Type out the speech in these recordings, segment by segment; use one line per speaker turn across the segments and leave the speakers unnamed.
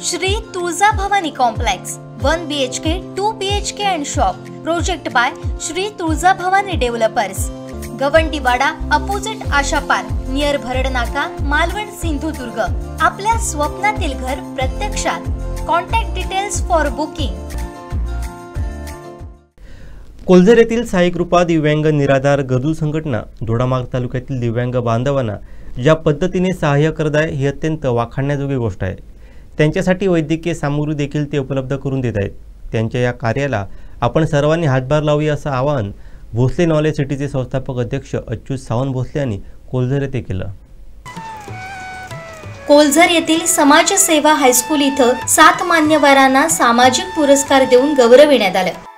Shri Tuljabhavani complex 1 BHK 2 BHK and shop project by Shri Tuljabhavani developers Gawandiwada opposite Asha park near Bharadnaka Malvan Sindhudurg. आपल्या स्वप्नातील घर प्रत्यक्षात। Contact details for booking.
Kolzar येथील साई कृपा दिव्यांग निराधार गरजू संघटना दोडामार्ग तालुक्यातील दिव्यांग बांधवांना ज्या पद्धतीने सहाय्य करत आहे ही अत्यंत वाखाणण्याजोगी गोष्ट आहे। त्यांच्यासाठी वैद्यकीय सामुग्री देखील ते उपलब्ध करून देत आहेत। त्यांच्या या कार्याला आपण सर्वांनी हातभार लावूया असं आवाहन भोसले नॉलेज सिटीचे संस्थापक अध्यक्ष अच्युत सावंत भोसले यांनी कोलझर येथे केलं।
कोलझर येथील समाजसेवा हायस्कूल इथं 7 मान्यवरांना सामाजिक पुरस्कार देऊन गौरविण्यात आलं।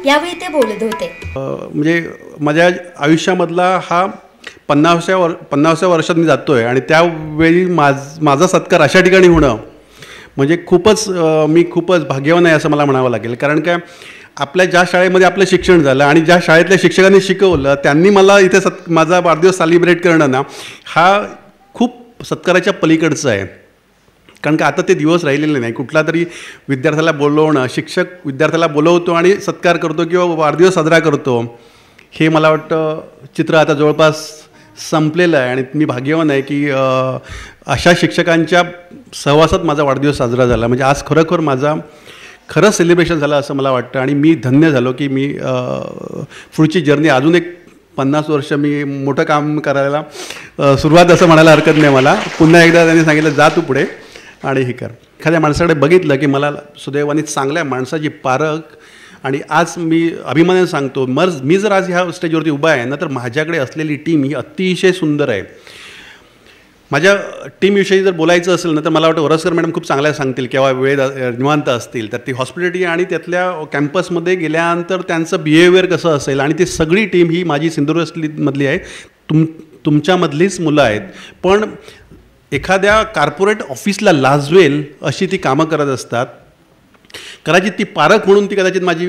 यावेळी ते बोलत होते.
म्हणजे माझ्या आयुष्यामधला हा 50व्या वर्षात मी जातोय आणि त्यावेळी माझा सत्कार अशा ठिकाणी होणं म्हणजे मी खूपच भाग्यवान आहे असं मला म्हणावं लागेल. कारण काय, आपल्या ज्या शाळेमध्ये आपलं शिक्षण झालं आणि ज्या शाळेतल्या शिक्षकांनी शिकवलं त्यांनी मला इथे माझा वाढदिवस सेलिब्रेट करणं ना, हा खूप सत्काराच्या पलीकडचं आहे. कारण का आता ते दिवस राहिलेले नाही. कुठला तरी विद्यार्थ्याला बोलवणं, शिक्षक विद्यार्थ्याला बोलवतो आणि सत्कार करतो किंवा वाढदिवस साजरा करतो, हे मला वाटतं चित्र आता जवळपास संपलेलं आहे. आणि मी भाग्यवान आहे की अशा शिक्षकांच्या सहवासात माझा वाढदिवस साजरा झाला. म्हणजे आज खरोखर माझा खरं सेलिब्रेशन झालं असं मला वाटतं. आणि मी धन्य झालो की मी पुढची जर्नी अजून एक 50 वर्ष मी मोठं काम करायला सुरुवात असं म्हणायला हरकत नाही मला. पुन्हा एकदा त्यांनी सांगितलं जा तू पुढे आणि हे कर. एखाद्या माणसाकडे बघितलं की मला सुदैवाने चांगल्या माणसाची पारख, आणि आज मी अभिमानाने सांगतो मी जर आज ह्या स्टेजवरती उभा आहे ना, तर माझ्याकडे असलेली टीम ही अतिशय सुंदर आहे. माझ्या टीमविषयी जर बोलायचं असेल ना, तर मला वाटतं वरसकर मॅडम खूप चांगल्या सांगतील केव्हा वेळ निवांत असतील. तर ती हॉस्पिटॅलिटी आणि त्यातल्या कॅम्पसमध्ये गेल्यानंतर त्यांचं बिहेवियर कसं असेल, आणि ती सगळी टीम ही माझी सिंधुदुर्गमधली आहे. तुमच्यामधलीच मुलं आहेत, पण एखाद्या कॉर्पोरेट ऑफिसला लाजवेल अशी ती कामं करत असतात. कदाचित ती पारख म्हणून ती कदाचित माझी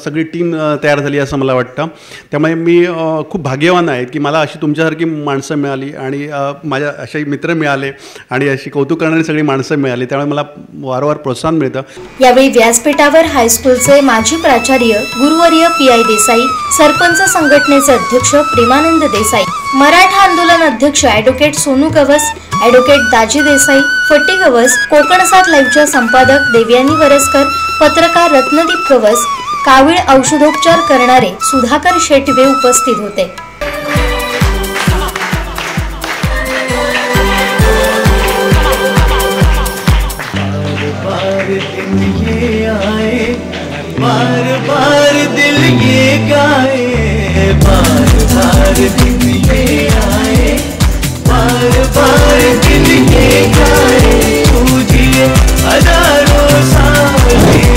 सगळी टीम तयार झाली असं मला वाटतं. त्यामुळे मी खूप भाग्यवान आहे की मला अशी तुमच्यासारखी माणसं मिळाली आणि माझ्या असे मित्र मिळाले आणि अशी कौतुक करणारी सगळी माणसं मिळाली. त्यामुळे मला वारंवार प्रोत्साहन मिळतं.
यावेळी व्यासपीठावर हायस्कूलचे माजी प्राचार्य गुरुवर्य PI देसाई, सरपंच संघटनेचे अध्यक्ष प्रेमानंद देसाई, मराठा आंदोलन अध्यक्ष ॲडव्होकेट सोनू गवस, ॲडव्होकेट दाजी देसाई, फटी गवस, कोकण 7 लाईव्हच्या संपादक देवयानी वरसकर, पत्रकार रत्नदीप गवस, कावीळ औषधोपचार करणारे सुधाकर शेटवे उपस्थित होते.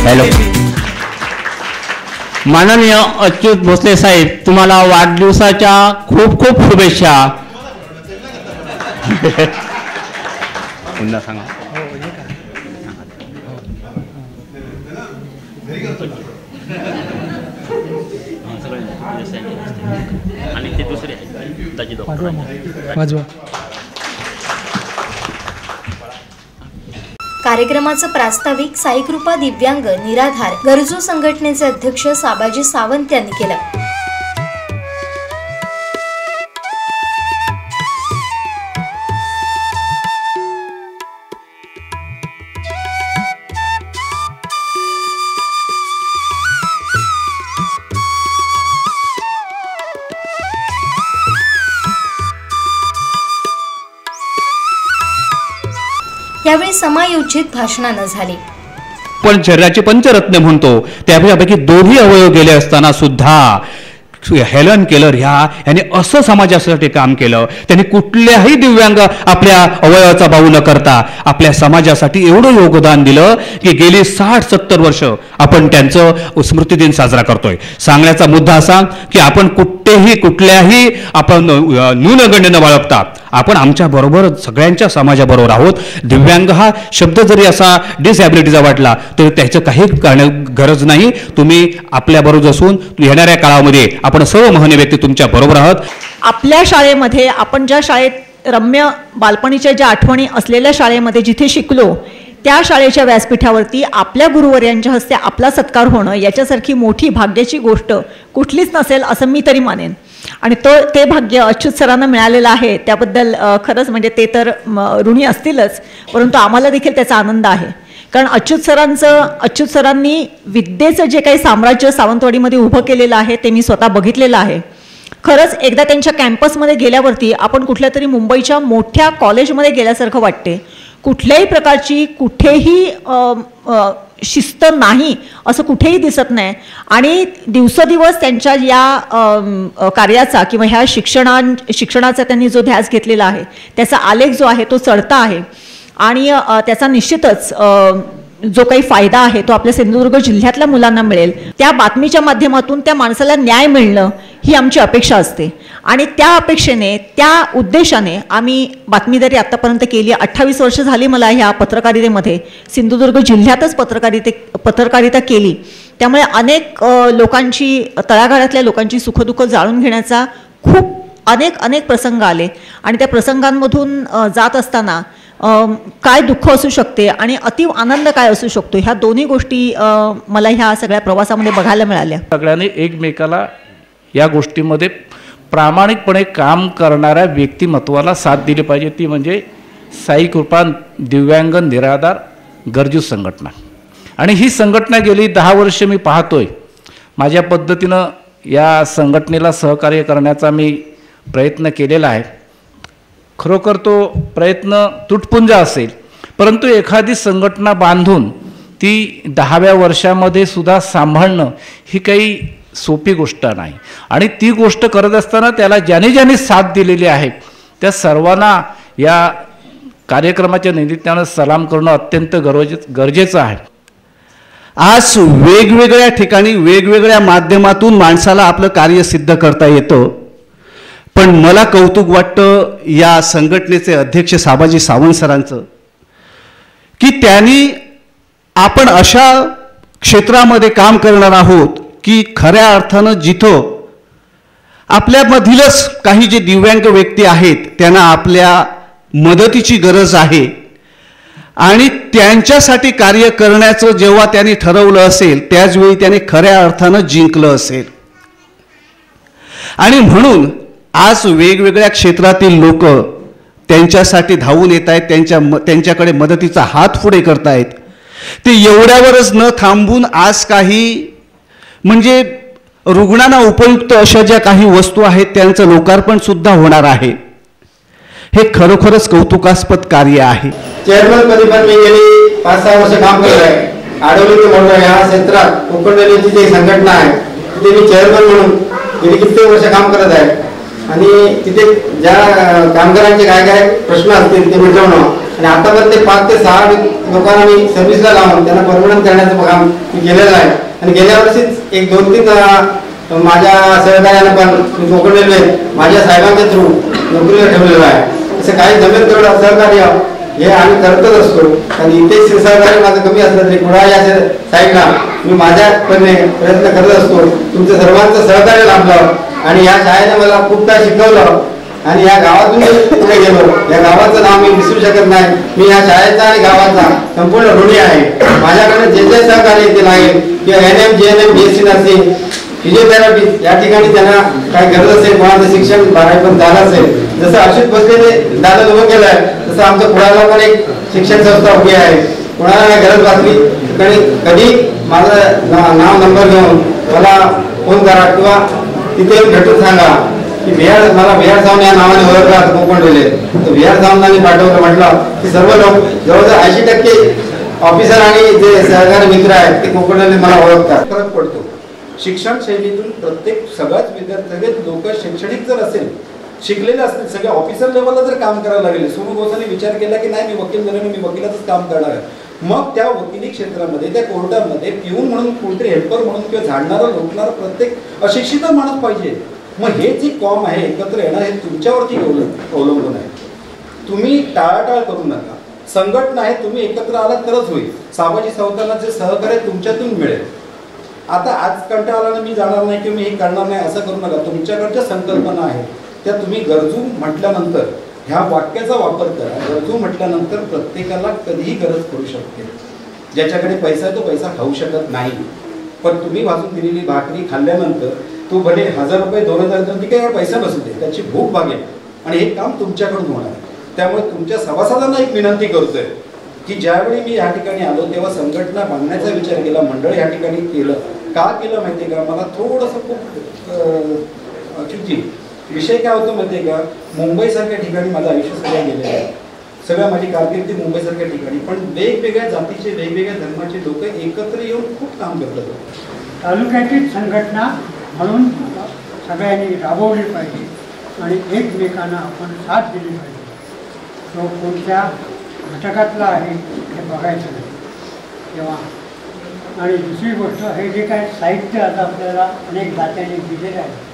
हॅलो, माननीय अच्युत भोसले साहेब, तुम्हाला वाढदिवसाच्या खूप खूप शुभेच्छा. पुन्हा सांगा. आणि ते दुसरे
कार्यक्रमाचं प्रास्ताविक साईकृपा दिव्यांग निराधार गरजू संघटनेचे अध्यक्ष साबाजी सावंत यांनी केलं. यावेळी समायोजित भाषणानं झाली.
पण शरीराचे पंचरत्न म्हणतो त्यापैकी दोन्ही अवयव गेले असताना सुद्धा हेलन केलर याने असं समाजासाठी काम केलं. त्यांनी कुठल्याही दिव्यांग आपल्या अवयवाचा बाऊ न करता आपल्या समाजासाठी एवढं योगदान दिलं की गेली 60-70 वर्ष आपण त्यांचं स्मृतिदिन साजरा करतोय. सांगण्याचा मुद्दा असा की आपण कुठल्याही आपण न्यूनगंड न बाळगता आपण आमच्या बरोबर सगळ्यांच्या समाजाबरोबर आहोत. दिव्यांग हा शब्द जरी असा डिसॅबिलिटीचा वाटला तरी त्याचं काही गरज नाही. तुम्ही आपल्या बरोबर असून येणाऱ्या काळामध्ये आपण सर्व महान व्यक्ती तुमच्या बरोबर आहात.
आपल्या शाळेमध्ये आपण ज्या शाळेत रम्य बालपणीच्या ज्या आठवणी असलेल्या शाळेमध्ये जिथे शिकलो त्या शाळेच्या व्यासपीठावरती आपल्या गुरुवर्यांच्या हस्ते आपला सत्कार होणं याच्यासारखी मोठी भाग्याची गोष्ट कुठलीच नसेल असं मी तरी मानेन. आणि ते भाग्य अच्युत सरांना मिळालेलं आहे त्याबद्दल खरंच म्हणजे ते तर ऋणी असतीलच, परंतु आम्हाला देखील त्याचा आनंद आहे. कारण अच्युत सरांनी विद्येचं जे काही साम्राज्य सावंतवाडीमध्ये उभं केलेलं आहे ते मी स्वतः बघितलेलं आहे. खरंच एकदा त्यांच्या कॅम्पसमध्ये गेल्यावरती आपण कुठल्या तरी मुंबईच्या मोठ्या कॉलेजमध्ये गेल्यासारखं वाटते. कुठल्याही प्रकारची कुठेही शिस्त नाही असं कुठेही दिसत नाही. आणि दिवसेंदिवस त्यांच्या या कार्याचा किंवा ह्या शिक्षणाचा त्यांनी जो ध्यास घेतलेला आहे त्याचा आलेख जो आहे तो चढता आहे. आणि त्याचा निश्चितच जो काही फायदा आहे तो आपल्या सिंधुदुर्ग जिल्ह्यातल्या मुलांना मिळेल, त्या बातमीच्या माध्यमातून त्या माणसाला न्याय मिळणं ही आमची अपेक्षा असते. आणि त्या अपेक्षेने, त्या उद्देशाने आम्ही बातमीदारी आत्तापर्यंत केली. 28 वर्ष झाली मला ह्या पत्रकारितेमध्ये, सिंधुदुर्ग जिल्ह्यातच पत्रकारिता केली. त्यामुळे अनेक लोकांची, तळागाळातल्या लोकांची सुखदुःख जाणून घेण्याचा खूप अनेक प्रसंग आले. आणि त्या प्रसंगांमधून जात असताना काय दुःख असू शकते आणि अतीव आनंद काय असू शकतो, ह्या दोन्ही गोष्टी मला ह्या सगळ्या प्रवासामध्ये बघायला मिळाल्या.
सगळ्यांनी एकमेकाला या गोष्टीमध्ये प्रामाणिकपणे काम करणाऱ्या व्यक्तिमत्वाला साथ दिली पाहिजे. ती म्हणजे साई कृपा दिव्यांग निराधार गरजू संघटना. आणि ही संघटना गेली 10 वर्ष मी पाहतोय. माझ्या पद्धतीनं या संघटनेला सहकार्य करण्याचा मी प्रयत्न केलेला आहे. खरोखर तो प्रयत्न तुटपुंजा असेल, परंतु एखादी संघटना बांधून ती 10व्या वर्षामध्ये सुद्धा सांभाळणं ही काही सोपी गोष्ट नाही. आणि ती गोष्ट करत असताना त्याला ज्याने साथ दिलेली आहे त्या सर्वांना या कार्यक्रमाच्या निमित्तानं सलाम करणं अत्यंत गरजेचं आहे.
आज वेगवेगळ्या ठिकाणी वेगवेगळ्या माध्यमातून माणसाला आपलं कार्य सिद्ध करता येतं. पण मला कौतुक वाटतं या संघटनेचे अध्यक्ष साबाजी सावंत सरांचं, की त्यांनी आपण अशा क्षेत्रामध्ये काम करणार आहोत की खऱ्या अर्थानं जिथं आपल्यामधीलच काही जे दिव्यांग व्यक्ती आहेत त्यांना आपल्या मदतीची गरज आहे आणि त्यांच्यासाठी कार्य करण्याचं जेव्हा त्यांनी ठरवलं असेल त्याचवेळी त्यांनी खऱ्या अर्थानं जिंकलं असेल. आणि म्हणून आज वेगवेगळ्या क्षेत्रातील लोक त्यांच्यासाठी धावून येत आहेत, त्यांच्याकडे मदतीचा हात पुढे करतायत. ते एवढ्यावरच न थांबून आज काही म्हणजे रुग्णांना उपयुक्त अशा ज्या काही वस्तू आहेत त्यांचं लोकार्पण सुद्धा होणार आहे. हे खरोखरच कौतुकास्पद कार्य आहे.
चेअरमन पदी पण मी गेली 5-6 वर्ष काम करत आहे. आडवली ते मोठं या क्षेत्रात कोकणरेल्वेची जी संघटना आहे तिथे मी चेअरमन म्हणून गेली कित्येक वर्ष काम करत आहे. आणि तिथे ज्या कामगारांचे काय प्रश्न असतील ते मिटवणं आणि आतापर्यंत 5 ते 6 लोकांना मी सर्व्हिसला लावून त्यांना परमनंट करण्याचं काम मी केलेलं आहे. आणि गेल्या वर्षीच 1-2-3 माझ्या सहकार्यानं पण कोकण रेल्वे माझ्या साहेबांच्या थ्रू नोकरीला ठेवलेलं आहे. असं काही जमेल तेवढं सहकार्य हे आम्ही करतच असतो. आणि इथे सहकार्य माझं कमी असलं तरी कुणा या साईडला मी माझ्याकडे प्रयत्न करत असतो. तुमचं सर्वांचं सहकार्य लाभलं आणि या शाळेने मला खूप काय शिकवलं. आणि या गावातून पुढे गेलो. या गावाचं नाव मी विसरू शकत नाही. मी या शाळेचा आणि गावाचा संपूर्ण ऋणी आहे. माझ्याकडे जे सहकार्य येते लागेल किंवा NM GNM BSc nursing physiotherapy या ठिकाणी त्यांना काही गरज असेल, कोणाचं शिक्षण 12वी पण झालं असेल, जसं अशोक भोसलेने दादा उभं केलं आहे तसं आमचं पुण्याला पण एक शिक्षण संस्था उभी आहे. कोणाला काही गरज वाटली कधी माझं नाव नंबर घेऊन मला फोन करा किंवा तिथे भेटून सांगा की मला बिहार सावंत या नावाने ओळखला कोकण रेल्वे. तर बिहार सावंतांनी पाठवलं, म्हटलं की सर्व लोक जवळजवळ 80% ऑफिसर आणि जे सहकारी मित्र आहेत ते कोकण रेल्वे मला ओळखतात.
फरक पडतो शिक्षण शैलीतून. प्रत्येक सगळ्याच विद्यार्थी लोक शैक्षणिक जर असेल, शिकलेले असतील, सगळे ऑफिसर लेवलला जर काम करायला लागले. सोनू बोसाने विचार केला की नाही मी वकील झाल्याने मी वकिलाचंच काम करणार आहे. मग त्या वकिली क्षेत्रामध्ये त्या कोर्टामध्ये पिऊन म्हणून कोणतरी हेल्पर म्हणून किंवा झाडणारा लोटणारा प्रत्येक अशिक्षित माणूस पाहिजे. मग हे जे कॉम आहे एकत्र येणं हे तुमच्यावरती अवलंबून आहे. तुम्ही टाळाटाळ करू नका. संघटना आहे, तुम्ही एकत्र आलात तरच होईल. साबाजी सावंतांना जे सहकार्य तुमच्यातून मिळेल. आता आज कंटाळाला मी जाणार नाही किंवा मी हे करणार नाही असं करू नका. तुमच्याकडच्या संकल्पना आहेत त्या तुम्ही गरजू म्हटल्यानंतर ह्या वाक्याचा वापर करा. गरजू म्हटल्यानंतर प्रत्येकाला कधीही गरज पडू शकते. ज्याच्याकडे पैसा आहे तो पैसा खाऊ शकत नाही, पण तुम्ही भाजून दिलेली भाकरी खाल्ल्यानंतर तो भले 1000 रुपये 2000 ती काही पैसा नसू दे, त्याची भूक भागेल आणि हे काम तुमच्याकडून होणार. त्यामुळे तुमच्या सभासदांना एक विनंती करतोय की ज्यावेळी मी या ठिकाणी आलो तेव्हा संघटना बांधण्याचा विचार केला, मंडळ या ठिकाणी केलं. का केलं माहिती आहे का? मला थोडंसं खूप ॲक्च्युली विषय काय होतो माहिती आहे का, मुंबईसारख्या ठिकाणी माझं आयुष्य सगळं गेलेलं आहे. सगळ्या माझी कारकिर्दी मुंबईसारख्या ठिकाणी, पण वेगवेगळ्या जातीचे वेगवेगळ्या धर्माचे लोक एकत्र येऊन खूप काम करतात.
तालुक्यातील संघटना म्हणून सगळ्यांनी राबवली पाहिजे आणि एकमेकांना आपण साथ दिली पाहिजे. तो कोणत्या घटकातला आहे हे बघायचं नाही. तेव्हा. आणि दुसरी गोष्ट, हे जे काय साहित्य आता आपल्याला अनेक दात्यांनी दिलेलं आहे,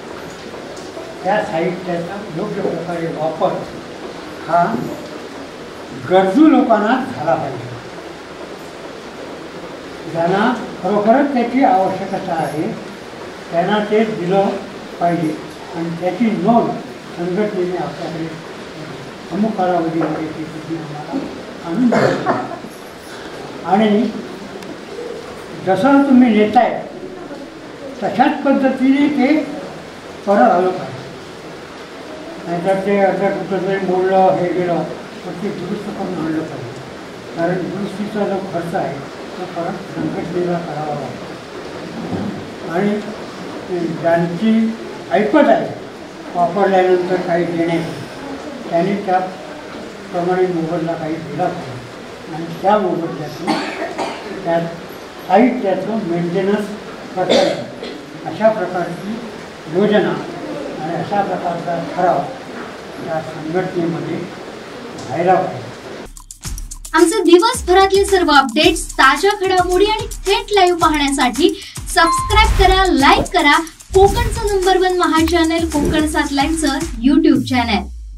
त्या साहित्याचा योग्य प्रकारे वापर हा गरजू लोकांना झाला पाहिजे. ज्यांना खरोखरच त्याची आवश्यकता आहे त्यांना ते दिलं पाहिजे. आणि त्याची नोंद संघटनेने आपल्याकडे अमुक कालावधीमध्ये ती तुम्ही आम्हाला आणून द्यावी. आणि जसं तुम्ही नेताय तशाच पद्धतीने ते परत आलं पाहिजे. नाहीतर ते आता कुठं तरी मोडलं हे गेलं तर ते दुरुस्त करून आणलं पाहिजे. कारण दुरुस्तीचा जो खर्च आहे तो परत संघटनेला करावा लागतो. आणि ज्यांची ऐपत आहे वापरल्यानंतर काही देण्याची, त्यांनी त्याप्रमाणे मोबदला काही दिला पाहिजे. आणि त्या मोबदल्यातून त्या साहित्याचं मेंटेनन्स करता येईल अशा प्रकारची योजना आणि अशा प्रकारचा ठराव त्या संघटनेमध्ये व्हायला पाहिजे.
आमचे दिवसभरातले सर्व अपडेट्स, ताज्या घडामोडी आणि थेट लाईव्ह पाहण्यासाठी सबस्क्राईब करा, लाईक करा कोकणचं नंबर 1 महा चॅनल कोकण 7 लाईव्हचं YouTube चॅनल.